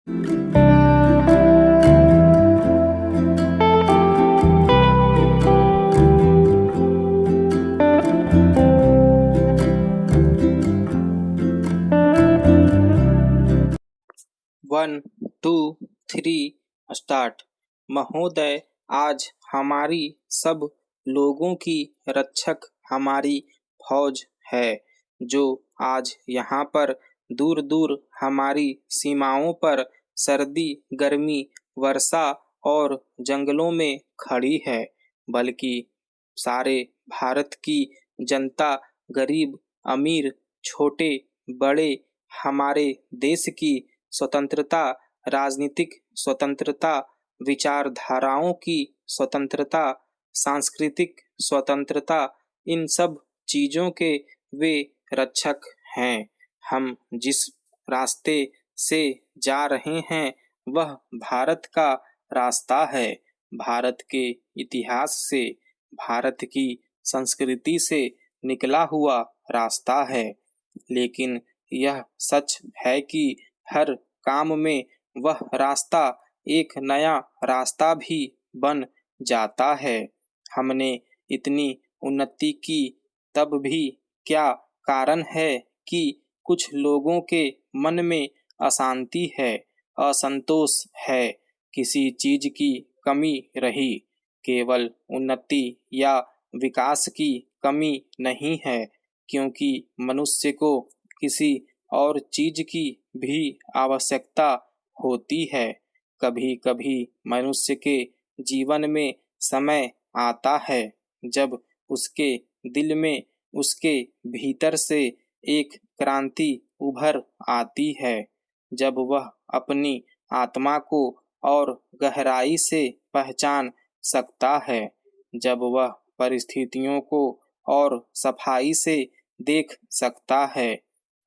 1, 2, 3 start. महोदय, आज हमारी सब लोगों की रक्षक हमारी फौज है, जो आज यहाँ पर दूर दूर हमारी सीमाओं पर सर्दी, गर्मी, वर्षा और जंगलों में खड़ी है, बल्कि सारे भारत की जनता, गरीब, अमीर, छोटे, बड़े, हमारे देश की स्वतंत्रता, राजनीतिक स्वतंत्रता, विचारधाराओं की स्वतंत्रता, सांस्कृतिक स्वतंत्रता, इन सब चीजों के वे रक्षक हैं। हम जिस रास्ते से जा रहे हैं वह भारत का रास्ता है, भारत के इतिहास से, भारत की संस्कृति से निकला हुआ रास्ता है। लेकिन यह सच है कि हर काम में वह रास्ता एक नया रास्ता भी बन जाता है। हमने इतनी उन्नति की, तब भी क्या कारण है कि कुछ लोगों के मन में अशांति है, असंतोष है, किसी चीज की कमी रही। केवल उन्नति या विकास की कमी नहीं है, क्योंकि मनुष्य को किसी और चीज की भी आवश्यकता होती है। कभी कभी मनुष्य के जीवन में समय आता है जब उसके दिल में, उसके भीतर से एक क्रांति उभर आती है, जब वह अपनी आत्मा को और गहराई से पहचान सकता है, जब वह परिस्थितियों को और सफाई से देख सकता है।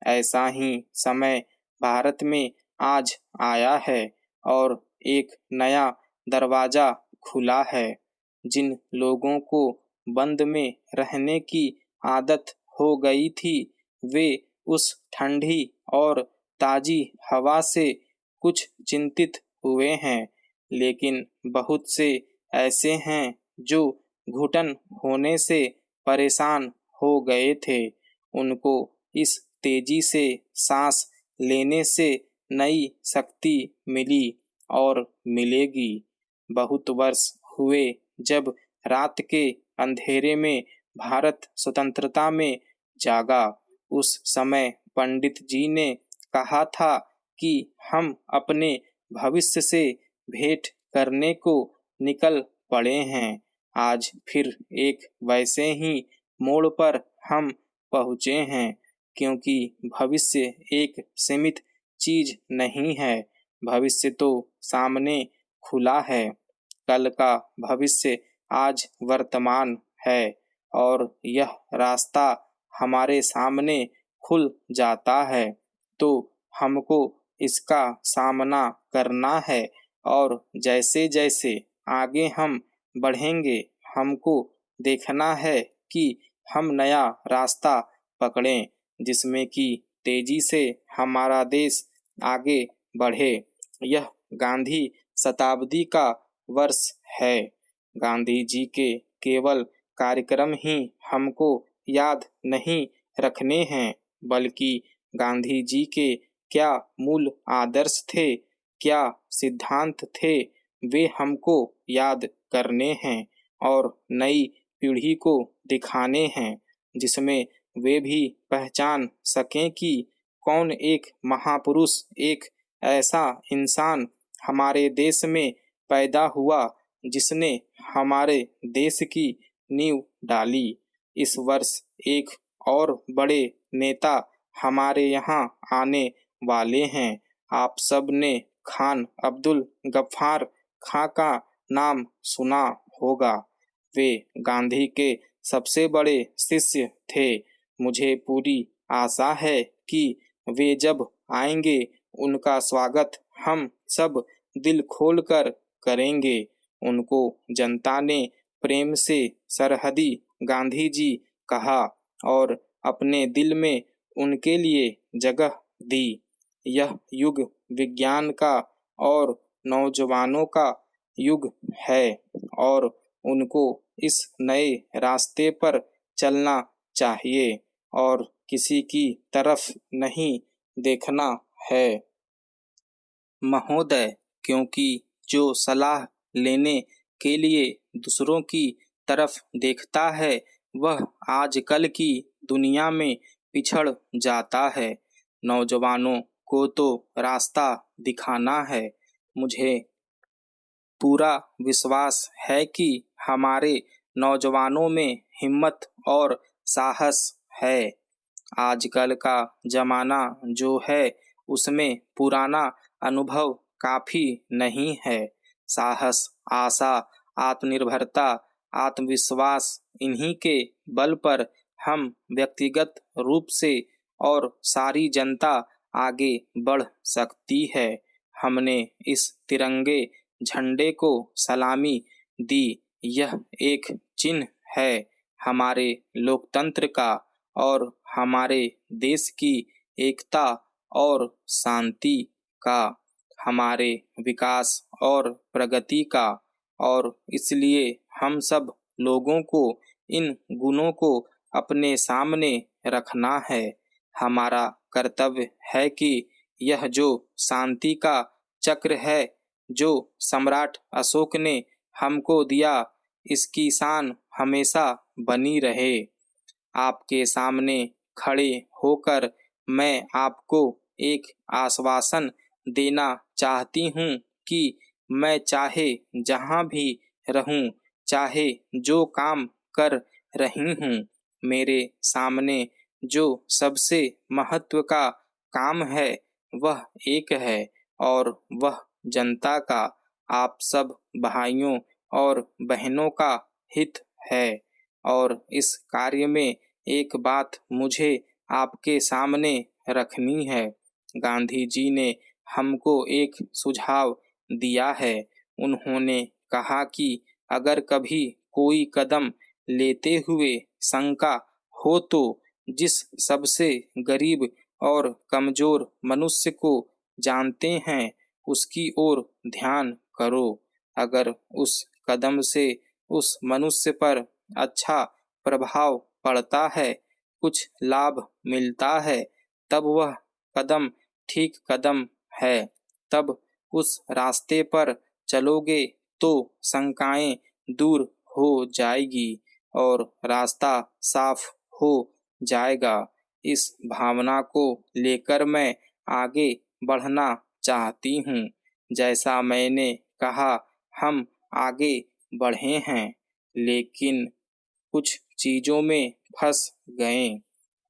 ऐसा ही समय भारत में आज आया है और एक नया दरवाजा खुला है। जिन लोगों को बंद में रहने की आदत हो गई थी, वे उस ठंडी और ताजी हवा से कुछ चिंतित हुए हैं, लेकिन बहुत से ऐसे हैं जो घुटन होने से परेशान हो गए थे। उनको इस तेजी से सांस लेने से नई शक्ति मिली और मिलेगी। बहुत वर्ष हुए जब रात के अंधेरे में भारत स्वतंत्रता में जागा। उस समय पंडित जी ने कहा था कि हम अपने भविष्य से भेंट करने को निकल पड़े हैं। आज फिर एक वैसे ही मोड़ पर हम पहुँचे हैं, क्योंकि भविष्य एक सीमित चीज नहीं है, भविष्य तो सामने खुला है। कल का भविष्य आज वर्तमान है और यह रास्ता हमारे सामने खुल जाता है, तो हमको इसका सामना करना है और जैसे जैसे आगे हम बढ़ेंगे, हमको देखना है कि हम नया रास्ता पकड़ें, जिसमें कि तेजी से हमारा देश आगे बढ़े। यह गांधी शताब्दी का वर्ष है। गांधी जी के केवल कार्यक्रम ही हमको याद नहीं रखने हैं, बल्कि गांधी जी के क्या मूल आदर्श थे, क्या सिद्धांत थे, वे हमको याद करने हैं और नई पीढ़ी को दिखाने हैं, जिसमें वे भी पहचान सकें कि कौन एक महापुरुष, एक ऐसा इंसान हमारे देश में पैदा हुआ जिसने हमारे देश की नींव डाली। इस वर्ष एक और बड़े नेता हमारे यहाँ आने वाले हैं। आप सब ने खान अब्दुल गफ्फार खां का नाम सुना होगा। वे गांधी के सबसे बड़े शिष्य थे। मुझे पूरी आशा है कि वे जब आएंगे उनका स्वागत हम सब दिल खोलकर करेंगे। उनको जनता ने प्रेम से सरहदी गांधी जी कहा और अपने दिल में उनके लिए जगह दी। यह युग विज्ञान का और नौजवानों का युग है और उनको इस नए रास्ते पर चलना चाहिए और किसी की तरफ नहीं देखना है। महोदय, क्योंकि जो सलाह लेने के लिए दूसरों की तरफ देखता है वह आजकल की दुनिया में पिछड़ जाता है। नौजवानों को तो रास्ता दिखाना है। मुझे पूरा विश्वास है कि हमारे नौजवानों में हिम्मत और साहस है। आजकल का जमाना जो है उसमें पुराना अनुभव काफी नहीं है। साहस, आशा, आत्मनिर्भरता, आत्मविश्वास इन्हीं के बल पर हम व्यक्तिगत रूप से और सारी जनता आगे बढ़ सकती है। हमने इस तिरंगे झंडे को सलामी दी। यह एक चिन्ह है हमारे लोकतंत्र का और हमारे देश की एकता और शांति का, हमारे विकास और प्रगति का। और इसलिए हम सब लोगों को इन गुणों को अपने सामने रखना है। हमारा कर्तव्य है कि यह जो शांति का चक्र है जो सम्राट अशोक ने हमको दिया, इसकी शान हमेशा बनी रहे। आपके सामने खड़े होकर मैं आपको एक आश्वासन देना चाहती हूँ कि मैं चाहे जहाँ भी रहूँ, चाहे जो काम कर रही हूँ, मेरे सामने जो सबसे महत्व का काम है वह एक है और वह जनता का, आप सब भाइयों और बहनों का हित है। और इस कार्य में एक बात मुझे आपके सामने रखनी है। गांधी जी ने हमको एक सुझाव दिया है। उन्होंने कहा कि अगर कभी कोई कदम लेते हुए शंका हो तो जिस सबसे गरीब और कमजोर मनुष्य को जानते हैं उसकी ओर ध्यान करो। अगर उस कदम से उस मनुष्य पर अच्छा प्रभाव पड़ता है, कुछ लाभ मिलता है, तब वह कदम ठीक कदम है। तब उस रास्ते पर चलोगे तो शंकाएं दूर हो जाएगी और रास्ता साफ हो जाएगा। इस भावना को लेकर मैं आगे बढ़ना चाहती हूँ। जैसा मैंने कहा, हम आगे बढ़े हैं लेकिन कुछ चीजों में फंस गए।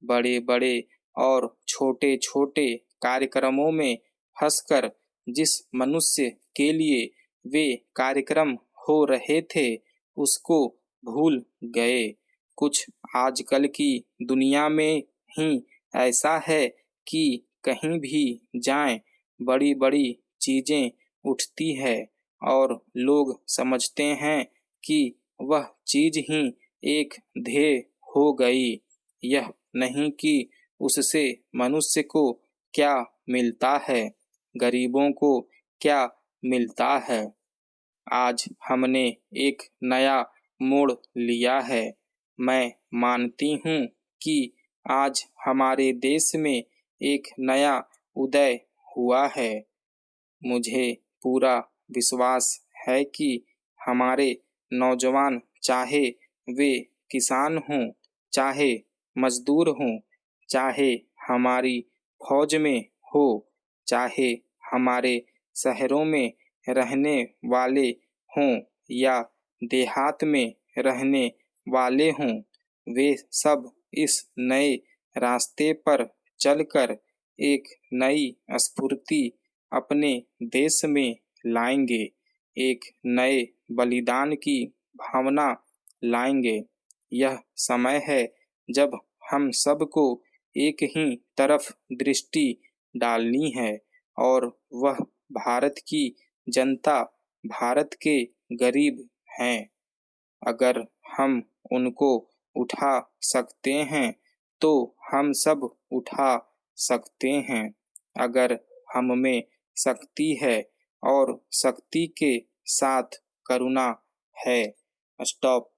बड़े बड़े और छोटे छोटे कार्यक्रमों में फंसकर जिस मनुष्य के लिए वे कार्यक्रम हो रहे थे उसको भूल गए। कुछ आजकल की दुनिया में ही ऐसा है कि कहीं भी जाएं बड़ी बड़ी चीजें उठती है और लोग समझते हैं कि वह चीज ही एक ध्येय हो गई। यह नहीं कि उससे मनुष्य को क्या मिलता है, गरीबों को क्या मिलता है। आज हमने एक नया मोड़ लिया है। मैं मानती हूँ कि आज हमारे देश में एक नया उदय हुआ है। मुझे पूरा विश्वास है कि हमारे नौजवान, चाहे वे किसान हों, चाहे मजदूर हों, चाहे हमारी फौज में हो, चाहे हमारे शहरों में रहने वाले हों या देहात में रहने वाले हों, वे सब इस नए रास्ते पर चलकर एक नई स्फूर्ति अपने देश में लाएंगे, एक नए बलिदान की भावना लाएंगे। यह समय है जब हम सबको एक ही तरफ दृष्टि डालनी है और वह भारत की जनता, भारत के गरीब हैं। अगर हम उनको उठा सकते हैं तो हम सब उठा सकते हैं। अगर हम में शक्ति है और शक्ति के साथ करुणा है। स्टॉप।